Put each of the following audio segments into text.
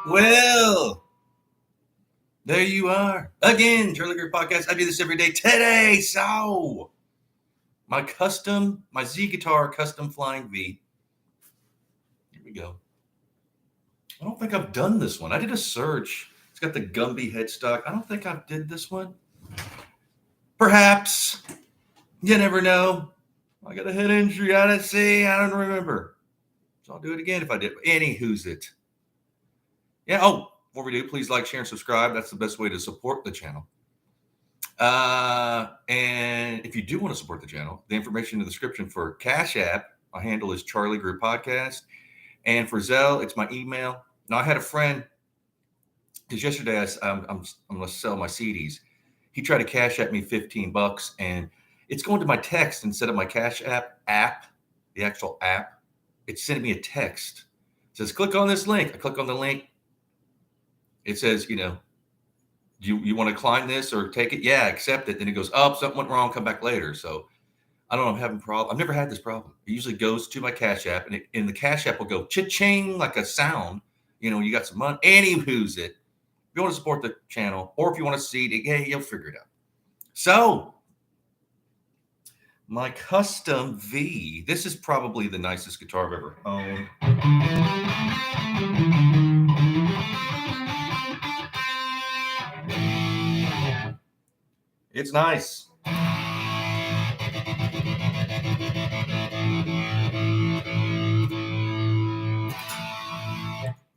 Well, there you are. Again, Charlie Greer Podcast. I do this every day. Today, so my Z Guitar Custom Flying V. Here we go. I don't think I've done this one. I did a search. It's got the Gumby headstock. I don't think I did this one. Perhaps. You never know. I got a head injury. I don't see. I don't remember. So I'll do it again if I did. Who's it? Yeah. Oh, before we do, please like, share, and subscribe. That's the best way to support the channel. And if you do want to support the channel, the information in the description for Cash App, my handle is charliegreerpodcast. And for Zelle, it's my email. Now, I had a friend, because yesterday I'm going to sell my CDs. He tried to Cash App me $15, and it's going to my text instead of my Cash App, the actual app. It's sending me a text. It says, click on this link. I click on the link. It says, do you want to climb this or take it? Yeah, accept it. Then it goes, something went wrong. Come back later. So I don't know. I'm having a problem. I've never had this problem. It usually goes to my Cash App, and in the Cash App will go cha-ching like a sound. You got some money. Anywho's it. If you want to support the channel, or if you want to see it, hey, you'll figure it out. So my custom V. This is probably the nicest guitar I've ever owned. It's nice.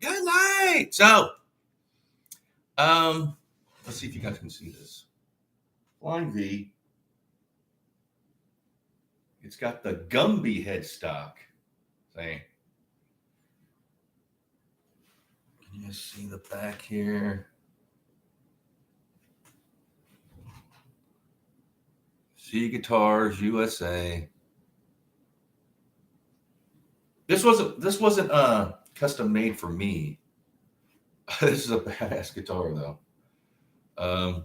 Good night. So, let's see if you guys can see this. Flying V. It's got the Gumby headstock. See? Can you see the back here? Z Guitars USA. This wasn't custom made for me. This is a badass guitar though.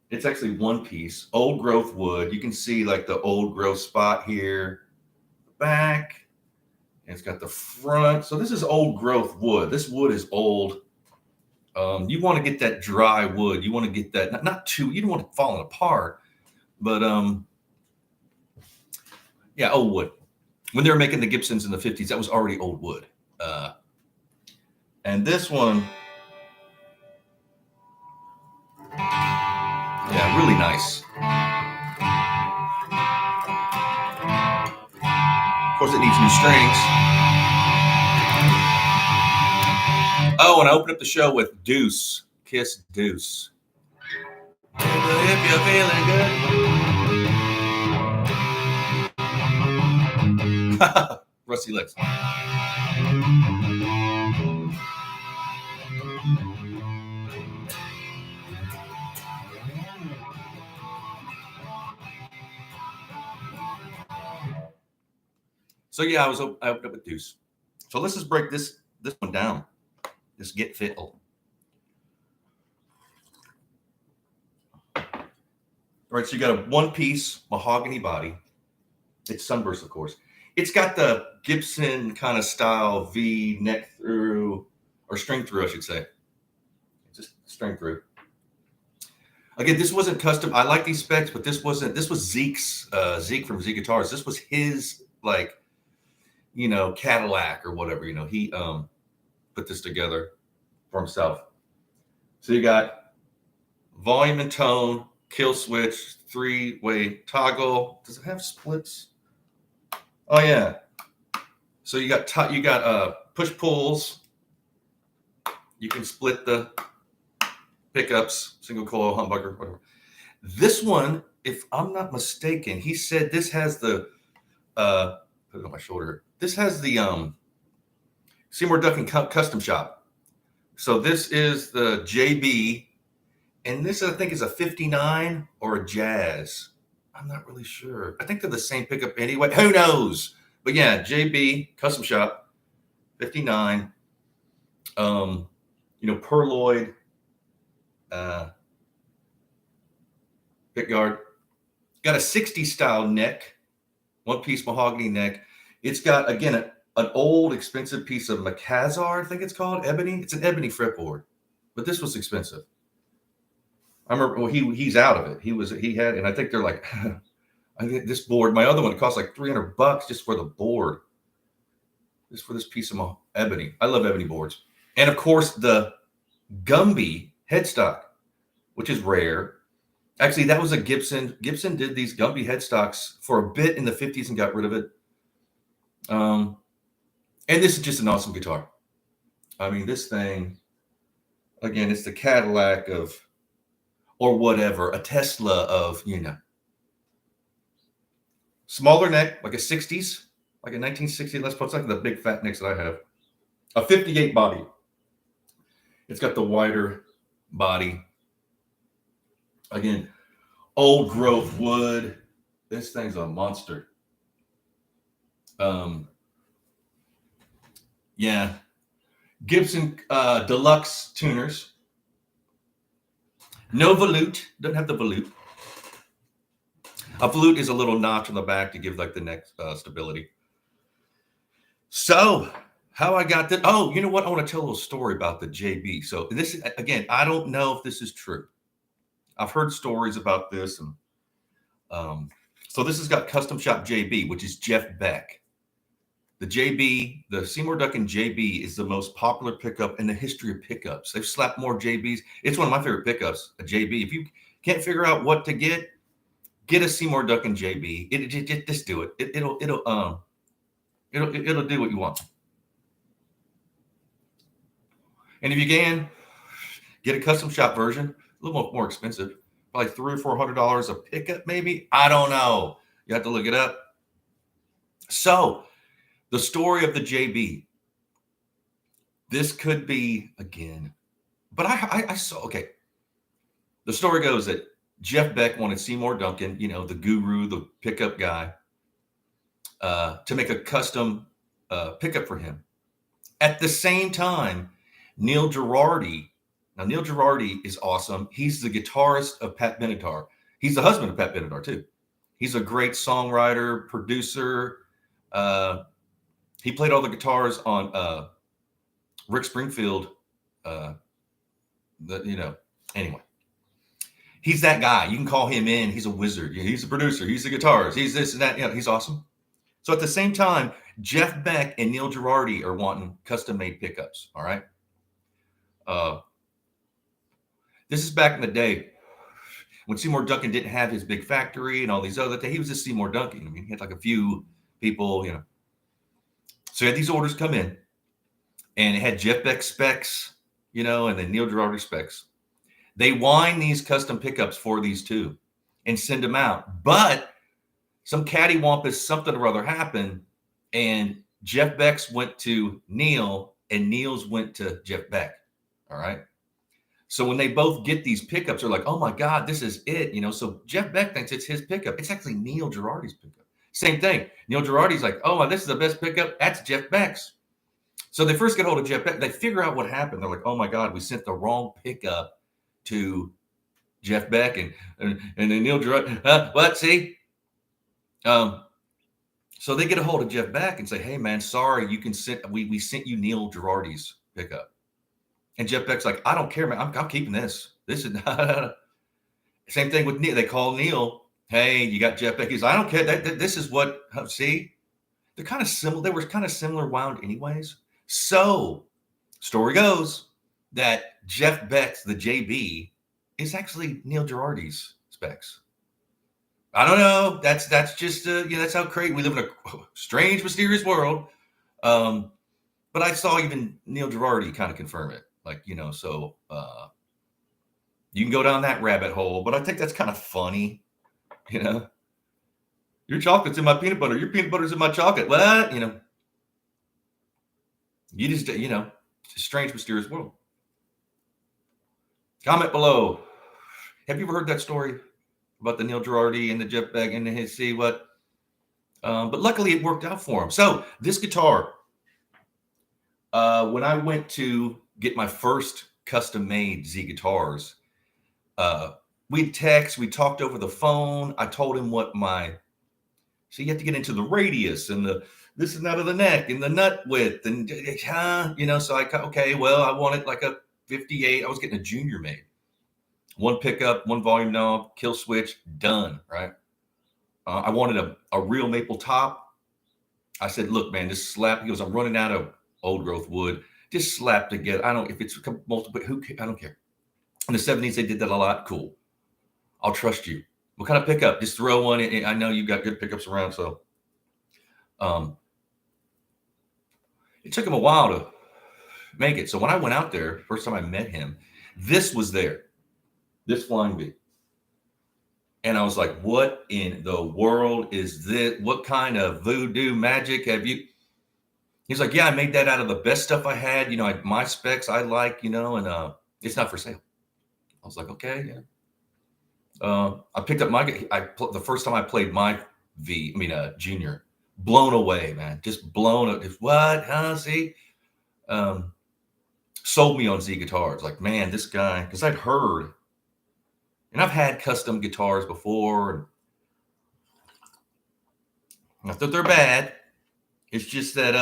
It's actually one piece, old growth wood. You can see like the old growth spot here, the back, and it's got the front. So this is old growth wood. This wood is old. You want to get that dry wood. You want to get that not too. You don't want it falling apart, but yeah, old wood. When they were making the Gibsons in the 50s, that was already old wood. And this one. Yeah, really nice. Of course, it needs new strings. Oh, and I opened up the show with Deuce. Kiss Deuce. If you're feeling good. Rusty Licks. So yeah, I opened up with Deuce. So let's just break this one down. Just get fiddle. All right, so you got a one-piece mahogany body. It's sunburst, of course. It's got the Gibson kind of style V neck through, or string through, I should say. Just string through. Again, this wasn't custom. I like these specs, but this wasn't. This was Zeke from Z Guitars. This was his Cadillac or whatever. He put this together for himself. So you got volume and tone, kill switch, 3-way toggle. Does it have splits? Oh yeah. So you got push pulls. You can split the pickups, single coil, humbucker, whatever. This one, if I'm not mistaken, he said this has the put it on my shoulder. This has the Seymour Duncan Custom Shop. So this is the JB, and this I think is a 59 or a Jazz. I'm not really sure. I think they're the same pickup anyway. Who knows? But yeah, JB Custom Shop, 59. Perloid pickguard. Got a 60s style neck, one-piece mahogany neck. It's got, again, an old expensive piece of Macassar, I think it's called, ebony. It's an ebony fretboard, but this was expensive. I remember, well, he's out of it. He had, and I think they're like, I think this board, my other one, it cost like $300 just for the board, just for this piece of ebony. I love ebony boards. And of course, the Gumby headstock, which is rare. Actually, that was a Gibson. Gibson did these Gumby headstocks for a bit in the 50s and got rid of it. And this is just an awesome guitar. I mean, this thing, again, it's the Cadillac of, or whatever, a Tesla of, smaller neck, like a 60s, like a 1960 Les Paul. It's like the big fat necks that I have. A 58 body. It's got the wider body. Again, old growth wood. This thing's a monster. Yeah. Gibson Deluxe tuners. No volute. Doesn't have the volute. A volute is a little notch on the back to give like the neck stability. So how I got that. Oh, you know what? I want to tell a little story about the JB. So this, again, I don't know if this is true. I've heard stories about this. And so this has got Custom Shop JB, which is Jeff Beck. The JB, the Seymour Duncan JB is the most popular pickup in the history of pickups. They've slapped more JBs. It's one of my favorite pickups, a JB. If you can't figure out what to get a Seymour Duncan JB. Just do it. It'll do what you want. And if you can, get a custom shop version, a little more expensive, probably $300 or $400 a pickup, maybe. I don't know. You have to look it up. So, the story of the JB. This could be again, but I saw. Okay, the story goes that Jeff Beck wanted Seymour Duncan, the guru, the pickup guy, to make a custom pickup for him. At the same time, Neil Girardi. Now, Neil Girardi is awesome. He's the guitarist of Pat Benatar. He's the husband of Pat Benatar, too. He's a great songwriter, producer. He played all the guitars on Rick Springfield. Anyway. He's that guy. You can call him in. He's a wizard. He's a producer. He's a guitarist. He's this and that. He's awesome. So at the same time, Jeff Beck and Neil Girardi are wanting custom-made pickups. All right. This is back in the day when Seymour Duncan didn't have his big factory and all these other things. He was just Seymour Duncan. I mean, he had like a few people, So he had these orders come in, and it had Jeff Beck specs, and then Neil Girardi specs. They wind these custom pickups for these two and send them out. But some cattywampus something or other happened, and Jeff Beck's went to Neil, and Neil's went to Jeff Beck. All right. So when they both get these pickups, they're like, oh my God, this is it. So Jeff Beck thinks it's his pickup. It's actually Neil Girardi's pickup. Same thing. Neil Girardi's like, oh, this is the best pickup. That's Jeff Beck's. So they first get hold of Jeff Beck. They figure out what happened. They're like, oh my God, we sent the wrong pickup to Jeff Beck and then Neil Girardi. What? See? So they get a hold of Jeff Beck and say, hey man, sorry, you can send, we sent you Neil Girardi's pickup. And Jeff Beck's like, I don't care, man. I'm keeping this. This is same thing with Neil. They call Neil. Hey, you got Jeff Beck. He's like, I don't care. This is what, see? They're kind of similar. They were kind of similar wound anyways. So story goes that Jeff Beck's, the JB, is actually Neil Girardi's specs. I don't know. That's just, that's how crazy. We live in a strange, mysterious world. But I saw even Neil Girardi kind of confirm it. Like, so you can go down that rabbit hole, but I think that's kind of funny, Your chocolate's in my peanut butter. Your peanut butter's in my chocolate. What? You just, it's a strange, mysterious world. Comment below. Have you ever heard that story about the Neil Girardi and the Jeff Beck and his, see what? But luckily it worked out for him. So this guitar, when I went to get my first custom-made Z guitars, we talked over the phone. I told him what so you have to get into the radius and the this is out of the neck and the nut width and so okay, well, I wanted like a 58. I was getting a junior made. One pickup, one volume knob, kill switch, done, right? I wanted a real maple top. I said, look, man, just slap. He goes, I'm running out of old growth wood. Just slap together. I don't, if it's multiple, I don't care. In the 70s, they did that a lot. Cool. I'll trust you. What kind of pickup? Just throw one in. I know you've got good pickups around. So it took him a while to make it. So when I went out there, first time I met him, this was there, this Flying V. And I was like, what in the world is this? What kind of voodoo magic have you? He's like, yeah, I made that out of the best stuff I had. My specs I like, and it's not for sale. I was like, okay, yeah. I picked up the first time I played my junior, blown away, man. Just blown up. What? See? Sold me on Z guitars. Like, man, this guy, because I'd heard, and I've had custom guitars before, and not that they're bad. It's just that,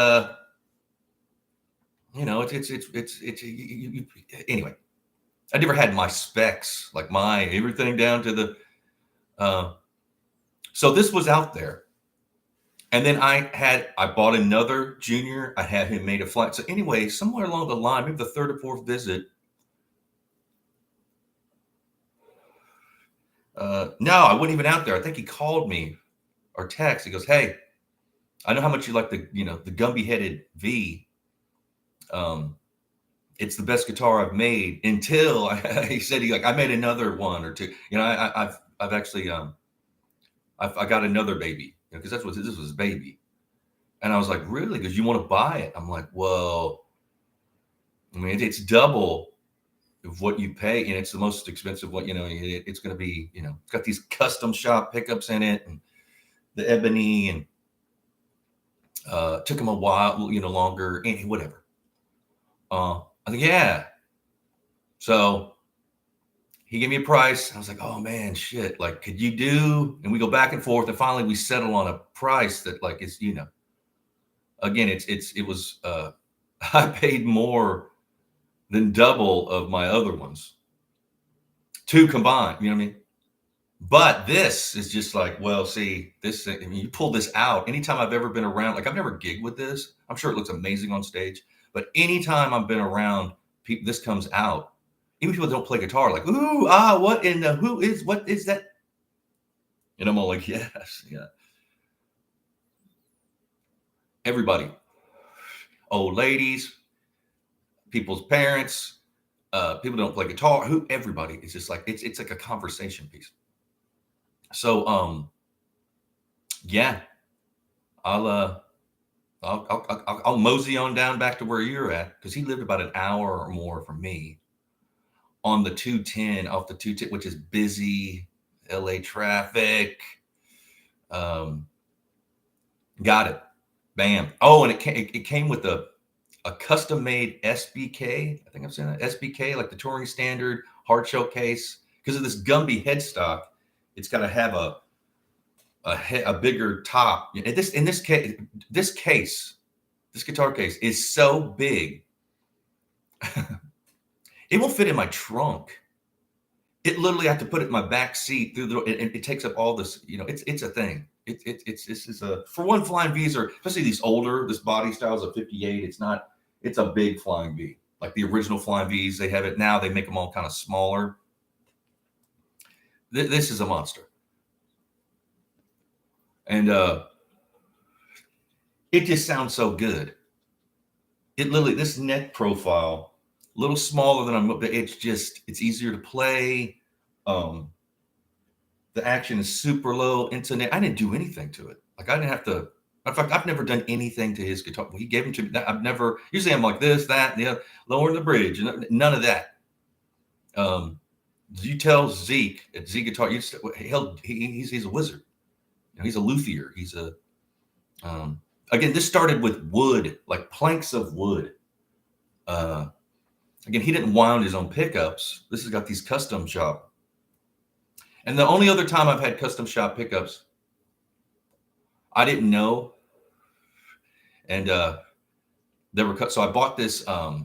anyway, I never had my specs, like my everything down to the, so this was out there. And then I bought another junior. I had him made a flight. So anyway, somewhere along the line, maybe the third or fourth visit, no, I wasn't even out there. I think he called me or text. He goes, hey, I know how much you like the Gumby headed V. It's the best guitar I've made until he said, I made another one or two. I've actually, I got another baby, because this was his baby. And I was like, really? Because you want to buy it? I'm like, well, I mean, it's double of what you pay, and it's the most expensive one. It's going to be, it's got these custom shop pickups in it, and the ebony, and took him a while, longer, and whatever. I think, yeah. So he gave me a price. I was like, oh man, shit. Like, could you do? And we go back and forth, and finally we settle on a price that, like, is, again, it was I paid more than double of my other ones, two combined. You know what I mean? But this is just like, well, see, this, I mean, you pull this out. Anytime I've ever been around, like, I've never gigged with this. I'm sure it looks amazing on stage, but anytime I've been around people, this comes out. Even people that don't play guitar, like, ooh, what in the, what is that? And I'm all like, yes, yeah. Everybody, old ladies, people's parents, people don't play guitar, everybody is just like, it's like a conversation piece. So, yeah, I'll mosey on down back to where you're at, because he lived about an hour or more from me on the 210, off the 210, which is busy LA traffic. Got it. Bam. Oh, and it came with a custom made SBK. I think I'm saying that SBK, like the touring standard hard shell case. Because of this Gumby headstock, it's got to have a bigger top. And this guitar case is so big, it won't fit in my trunk. It literally, I have to put it in my back seat through the. It takes up all this. It's a thing. It's a, for one, Flying V's are, especially these older, this body style is a 58. It's a big Flying V, like the original Flying V's. They have it now. They make them all kind of smaller. This is a monster. And it just sounds so good. It literally, this neck profile, a little smaller than but it's easier to play. The action is super low. I didn't do anything to it. Like, I didn't have to. In fact, I've never done anything to his guitar. He gave them to me. I've never. Usually, I'm like this, that, and the other, lowering the bridge. None of that. You tell Zeke at Z Guitar, he's a wizard. He's a luthier. He's a. Again, this started with wood, like planks of wood. Again, he didn't wound his own pickups. This has got these custom shop. And the only other time I've had custom shop pickups, I didn't know. And there were so I bought this. I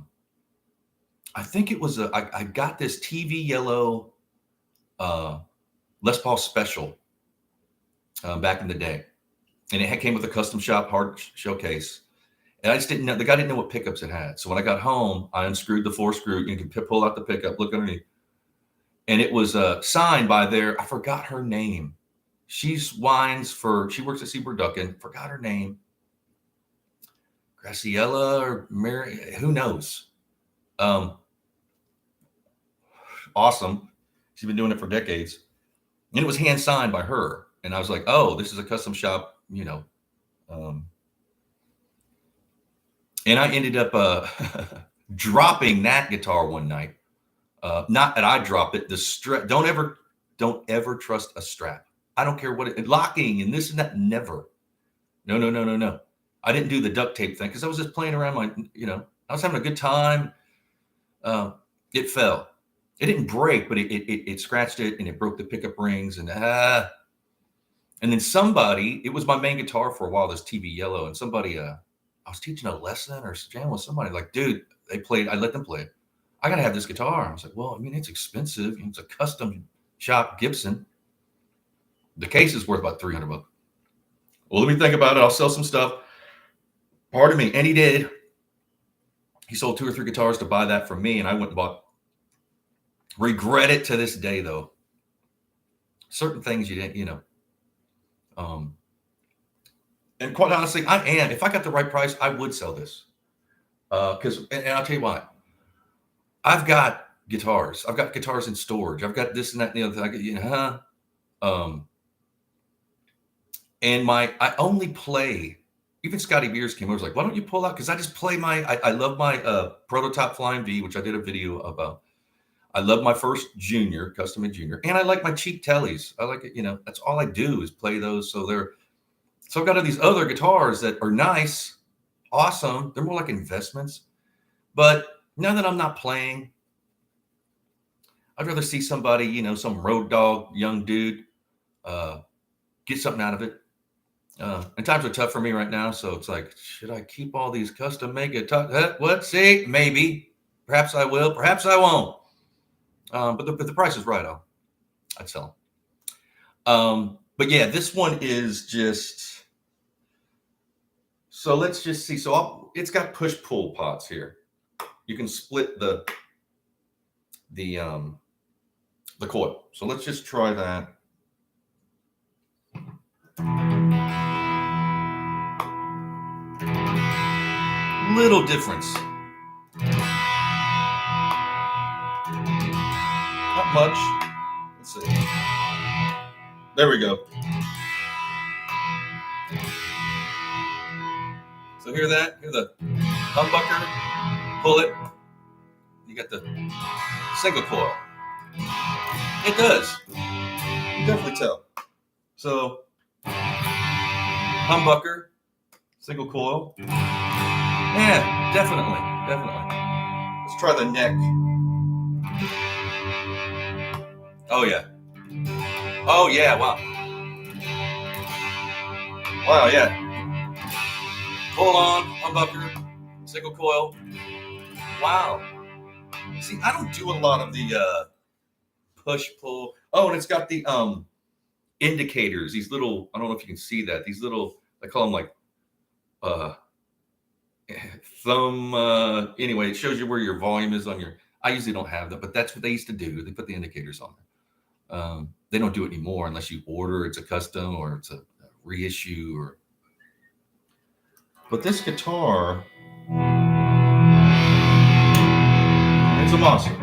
think it was I got this TV yellow Les Paul Special back in the day, and it came with a custom shop hard showcase. And I just didn't know, the guy didn't know what pickups it had. So when I got home, I unscrewed the 4-screw. You can pull out the pickup, look underneath. And it was signed by I forgot her name. She works at Seaboard Duckin. Forgot her name. Graciela or Mary, who knows? Awesome. She's been doing it for decades. And it was hand signed by her. And I was like, oh, this is a custom shop, and I ended up dropping that guitar one night. Not that I dropped it. The strap. Don't ever trust a strap. I don't care what locking and this and that. Never. No. I didn't do the duct tape thing because I was just playing around I was having a good time. It fell. It didn't break, but it scratched it and it broke the pickup rings and then somebody. It was my main guitar for a while. This TV yellow, and somebody. I was teaching a lesson or jamming with somebody. Like, dude, I let them play it. I gotta have this guitar. I was like, well, I mean, it's expensive. It's a custom shop Gibson. The case is worth about $300. Well, let me think about it. I'll sell some stuff. Pardon me. And he did. He sold 2 or 3 guitars to buy that from me, and I went and bought. Regret it to this day, though. Certain things you didn't, and quite honestly, I am. If I got the right price, I would sell this. And I'll tell you why. I've got guitars. I've got guitars in storage. I've got this and that and the other thing. And I only play. Even Scotty Beers came over. Was like, why don't you pull out? Because I just play I love my prototype Flying V, which I did a video about. I love my first Junior, custom and Junior, and I like my cheap tellies. I like it. That's all I do is play those. So I've got all these other guitars that are nice, awesome. They're more like investments. But now that I'm not playing, I'd rather see somebody, some road dog, young dude, get something out of it. And times are tough for me right now. So it's like, should I keep all these custom made guitars? What? See, maybe. Perhaps I will. Perhaps I won't. But the price is right. I'd sell them. But yeah, this one is just. So let's just see. So it's got push-pull pots here. You can split the coil. So let's just try that. Little difference. Not much. Let's see. There we go. So hear that? Hear the humbucker? Pull it. You got the single coil. It does. You can definitely tell. So humbucker, single coil. Yeah, definitely. Let's try the neck. Oh yeah, wow. Wow, yeah. Pull on, humbucker, single coil. Wow. See, I don't do a lot of the push-pull. Oh, and it's got the indicators. These little, I don't know if you can see that. These little, I call them like thumb. Anyway, it shows you where your volume is on your. I usually don't have that, but that's what they used to do. They put the indicators on there. They don't do it anymore unless you order. It's a custom or it's a reissue or. But this guitar, it's a monster. I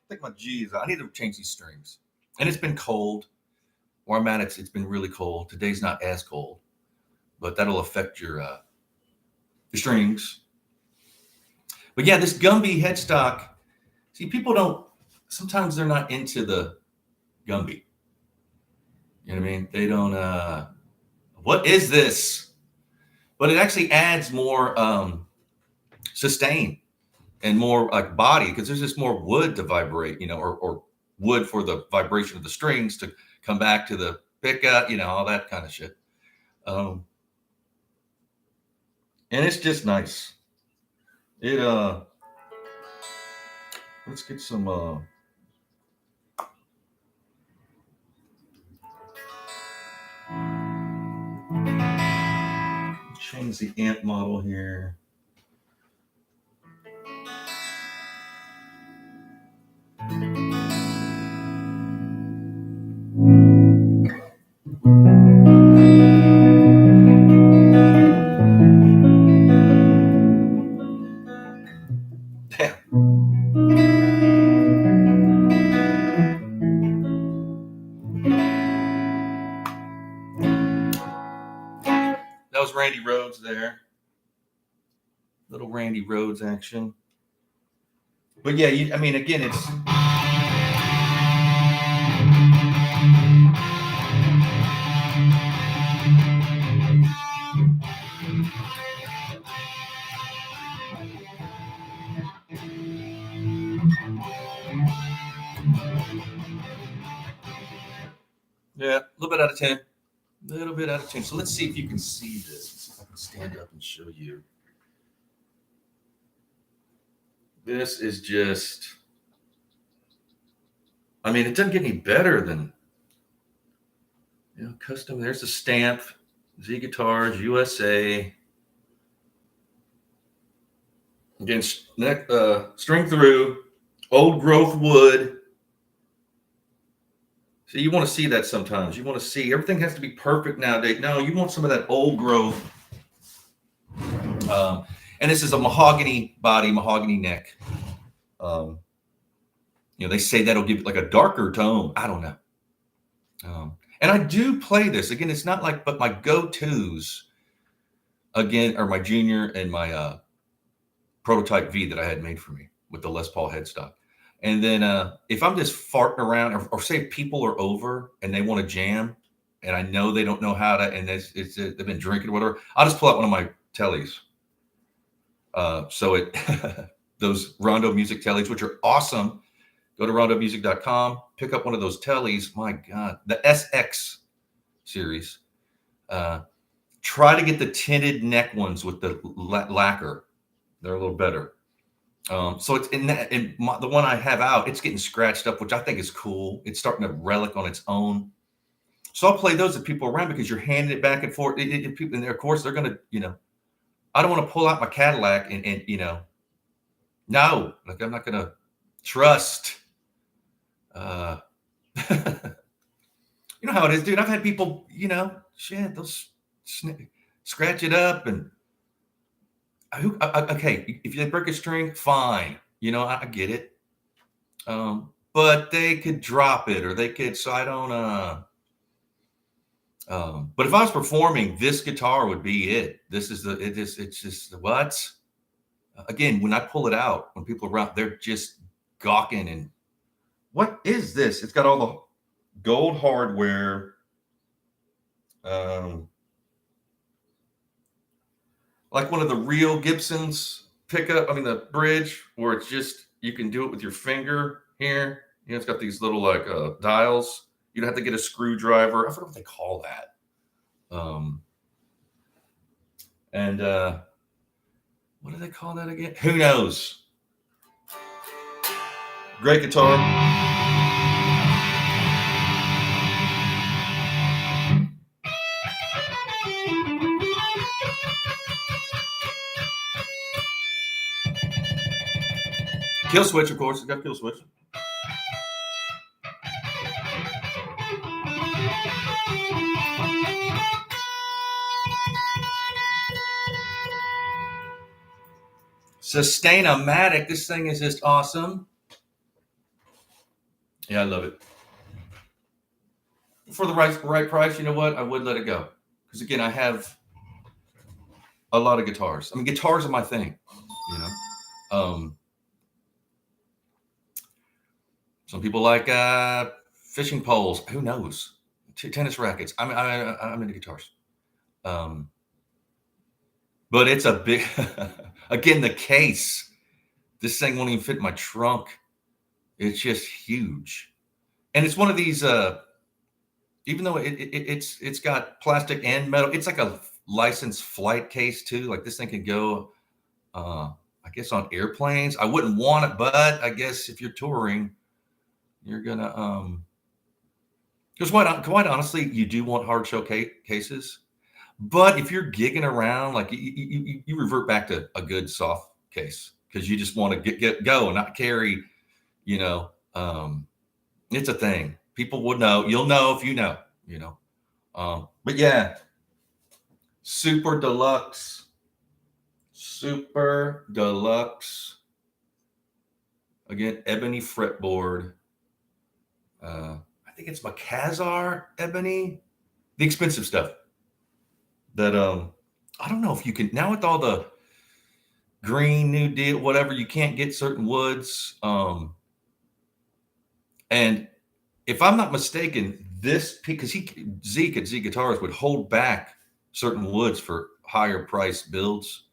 think my G's. I need to change these strings. And it's been cold. Where I'm at, it's been really cold. Today's not as cold, but that'll affect your strings. But yeah, this Gumby headstock. See, people don't. Sometimes they're not into the Gumby. You know what I mean? They don't. What is this? but it actually adds more sustain and more like body, because there's just more wood to vibrate, or wood for the vibration of the strings to come back to the pickup, all that kind of shit. And it's just nice. Let's get some change the amp model here. That was Randy Rhoads there. Little Randy Rhoads action. But yeah, again, it's... Yeah, a little bit out of 10. A little bit out of 10. So let's see if you can see this. Let's see if I can stand up and show you. This is just... it doesn't get any better than... custom. There's a stamp. Z Guitars, USA. Again, string through, old growth wood. So you want to see that sometimes. You want to see, everything has to be perfect nowadays. No, you want some of that old growth. And this is a mahogany body, mahogany neck. They say that'll give it like a darker tone. I don't know. And I do play this. Again, it's not like, but my go-tos, again, are my Junior and my Prototype V that I had made for me with the Les Paul headstock. And then if I'm just farting around, or say people are over and they want to jam, and I know they don't know how to, and they've been drinking or whatever, I'll just pull out one of my tellies. Those Rondo Music tellies, which are awesome. Go to rondomusic.com, pick up one of those tellies. My God, the SX series. Try to get the tinted neck ones with the lacquer. They're a little better. So it's the one I have out, it's getting scratched up, which I think is cool. It's starting to relic on its own. So I'll play those if people are around, because you're handing it back and forth. People, and of course, they're going to, I don't want to pull out my Cadillac and no, like I'm not going to trust. You know how it is, dude. I've had people, they'll scratch it up, and okay, if they break a string, fine. I get it. But they could drop it, or they could, so I don't, but if I was performing, this guitar would be it. This is it's just what? Again, when I pull it out, when people are around, they're just gawking and, what is this? It's got all the gold hardware. Like one of the real Gibsons pickup, the bridge, where it's just, you can do it with your finger here. It's got these little like dials. You don't have to get a screwdriver. I forget what they call that. What do they call that again? Who knows? Great guitar. Kill switch, of course. It's got kill switch. Sustain-o-matic. This thing is just awesome. Yeah, I love it. For the right price, you know what? I would let it go. Because again, I have a lot of guitars. Guitars are my thing, Some people like fishing poles. Who knows? Tennis rackets. I'm into guitars. but it's a big, again, the case, this thing won't even fit in my trunk. It's just huge. And it's one of these, even though it's got plastic and metal, it's like a licensed flight case too. Like this thing can go, I guess on airplanes. I wouldn't want it, but I guess if you're touring, you're gonna, because quite honestly, you do want hard shell cases. But if you're gigging around, like you revert back to a good soft case because you just want to get go and not carry, you know, it's a thing. People would know. You'll know if you know, you know. But yeah, super deluxe. Again, ebony fretboard. I think it's Macassar ebony, the expensive stuff. That I don't know if you can now with all the Green New Deal, whatever, you can't get certain woods. And if I'm not mistaken, this because Zeke at Z Guitars would hold back certain woods for higher price builds.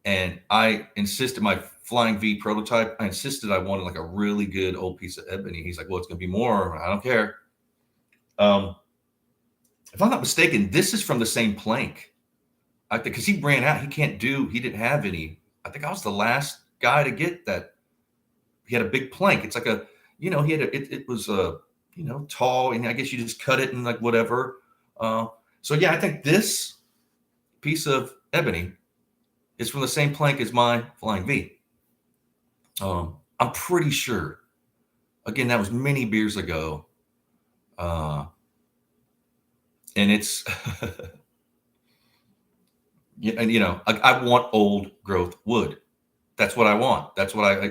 And I insisted my Flying V prototype, I insisted I wanted like a really good old piece of ebony. He's like, well, it's gonna be more. I don't care. If I'm not mistaken, this is from the same plank. I think because he ran out, he didn't have any. I think I was the last guy to get that. He had a big plank. It's like it was tall, and I guess you just cut it and like whatever. So yeah, I think this piece of ebony is from the same plank as my Flying V. I'm pretty sure. Again, that was many beers ago. And it's, and I want old growth wood. That's what I want. That's what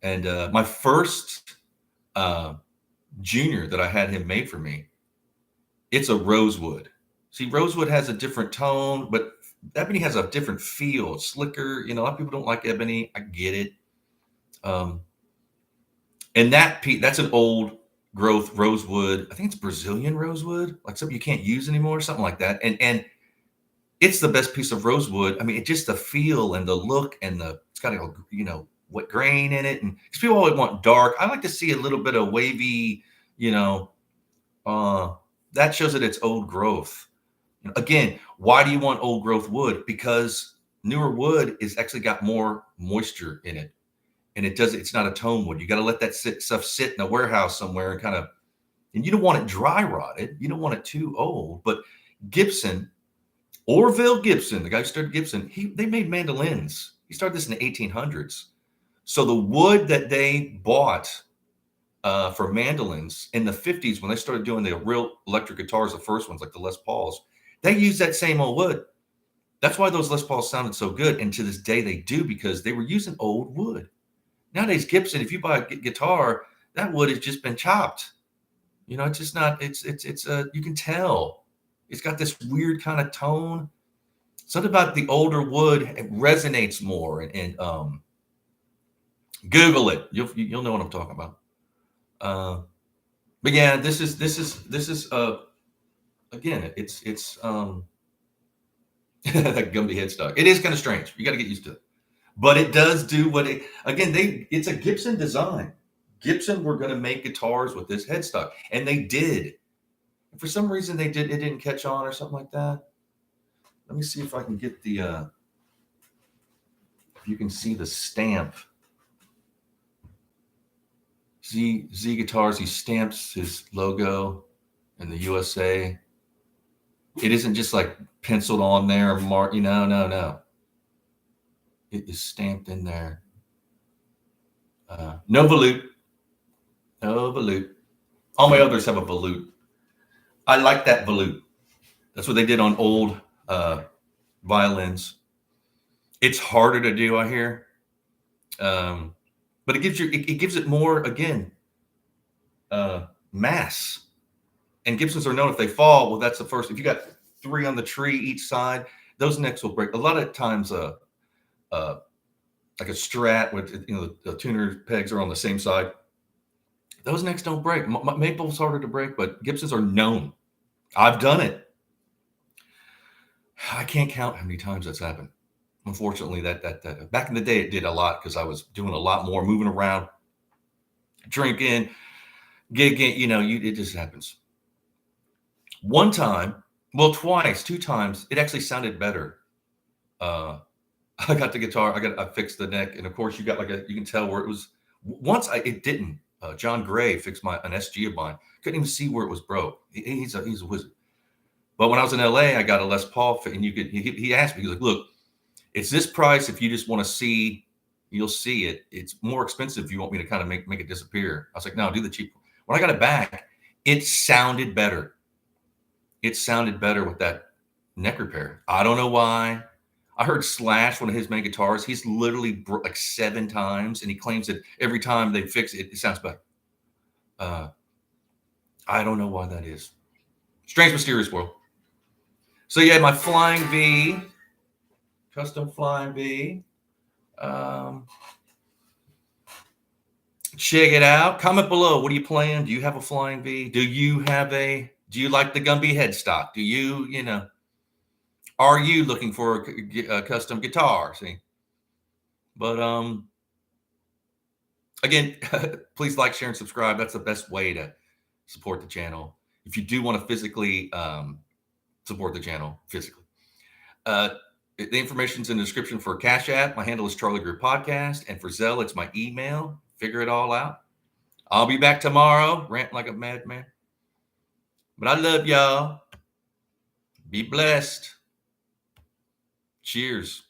and my first junior that I had him made for me, it's a rosewood. See, rosewood has a different tone, but ebony has a different feel. It's slicker. A lot of people don't like ebony. I get it. And that's an old growth rosewood. I think it's Brazilian rosewood, like something you can't use anymore, something like that. And it's the best piece of rosewood. I mean, it's just the feel and the look and it's got a wet grain in it. And because people always want dark, I like to see a little bit of wavy. That shows that it's old growth. Again, why do you want old growth wood? Because newer wood is actually got more moisture in it. And it's not a tone wood. You got to let that stuff sit in a warehouse somewhere and you don't want it dry rotted. You don't want it too old. But Gibson, Orville Gibson, the guy who started Gibson, they made mandolins. He started this in the 1800s. So the wood that they bought for mandolins in the 50s, when they started doing the real electric guitars, the first ones like the Les Pauls, they used that same old wood. That's why those Les Pauls sounded so good. And to this day they do, because they were using old wood. Nowadays, Gibson, if you buy a guitar, that wood has just been chopped. It's just not, you can tell. It's got this weird kind of tone. Something about the older wood, it resonates more. And Google it. You'll know what I'm talking about. But yeah, this is again, it's that Gumby headstock. It is kind of strange. You got to get used to it. But it does do it's a Gibson design. Gibson were going to make guitars with this headstock, and they did. And for some reason it didn't catch on or something like that. Let me see if I can get if you can see the stamp. Z Guitars, he stamps his logo in the USA. It isn't just like penciled on there or marked, no. It is stamped in there. No volute. No volute. All my others have a volute. I like that volute. That's what they did on old violins. It's harder to do, I hear. But it gives it more, again, mass. And Gibsons are known, if they fall, well, that's the first. If you got 3 on the tree each side, those necks will break. A lot of times, like a Strat with the tuner pegs are on the same side. Those necks don't break. Maple's harder to break, but Gibsons are known. I've done it. I can't count how many times that's happened. Unfortunately, that back in the day, it did a lot because I was doing a lot more moving around, drinking, gigging. It just happens. One time, well, twice, two times, it actually sounded better. Uh, I got the guitar, I fixed the neck, and of course, you can tell where it was. Once it didn't. John Gray fixed an SG of mine. Couldn't even see where it was broke. He's a wizard. But when I was in LA, I got a Les Paul fit, and he asked me, he's like, look, it's this price if you just want to see, you'll see it. It's more expensive if you want me to kind of make it disappear. I was like, no, do the cheap. When I got it back, it sounded better. It sounded better with that neck repair. I don't know why. I heard Slash, one of his main guitars, he's literally broke like 7 times, and he claims that every time they fix it, it sounds better. I don't know why that is. Strange, mysterious world. So yeah, my Flying V, custom Flying V. Check it out. Comment below. What are you playing? Do you have a Flying V? Do you like the Gumby headstock? Are you looking for a custom guitar? See, but again, please like, share, and subscribe. That's the best way to support the channel. If you do want to physically support the channel physically, the information's in the description for Cash App. My handle is charliegreerpodcast, and for Zelle, it's my email. Figure it all out. I'll be back tomorrow, ranting like a madman. But I love y'all. Be blessed. Cheers.